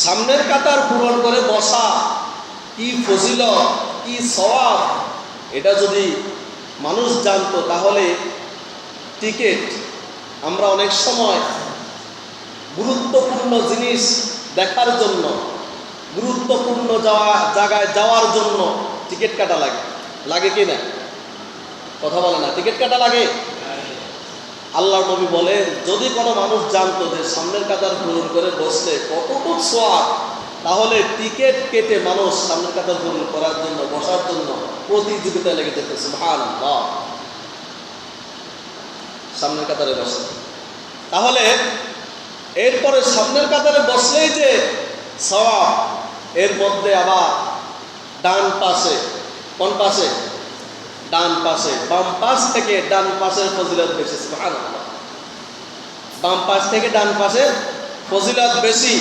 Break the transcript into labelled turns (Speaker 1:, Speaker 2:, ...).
Speaker 1: সামনের কাতার পূরণ করে বসা কি ফজিলত, কি সওয়াব, এটা যদি মানুষ জানতো তাহলে টিকিট, আমরা অনেক সময় গুরুত্বপূর্ণ জিনিস দেখার জন্য, গুরুত্বপূর্ণ জায়গায় যাওয়ার জন্য টিকিট কাটা লাগে, লাগে কি না? কথা বলে না, টিকিট কাটা লাগে। আল্লাহর নবী বলেন, যদি কোনো মানুষ জানতো যে সামনের কাতার পূরণ করে বসলে কতটুকু সওয়াব, তাহলে টিকিট কেটে মানুষ সামনের কাতার পূরণ করার জন্য, বসার জন্য প্রতিযোগিতায় লেগে যেত। সুবহানাল্লাহ, সামনের কাতারে বসে। তাহলে এরপরে সামনের কাতারে বসলেই যে সওয়াব, এর মধ্যে আবার ডান পাশে, কোন পাশে? ডান পাশে, বাম পাশ থেকে ডান পাশের ফজিলত বেশি। সুবহানাল্লাহ, বাম পাশ থেকে ডান পাশের ফজিলত বেশি।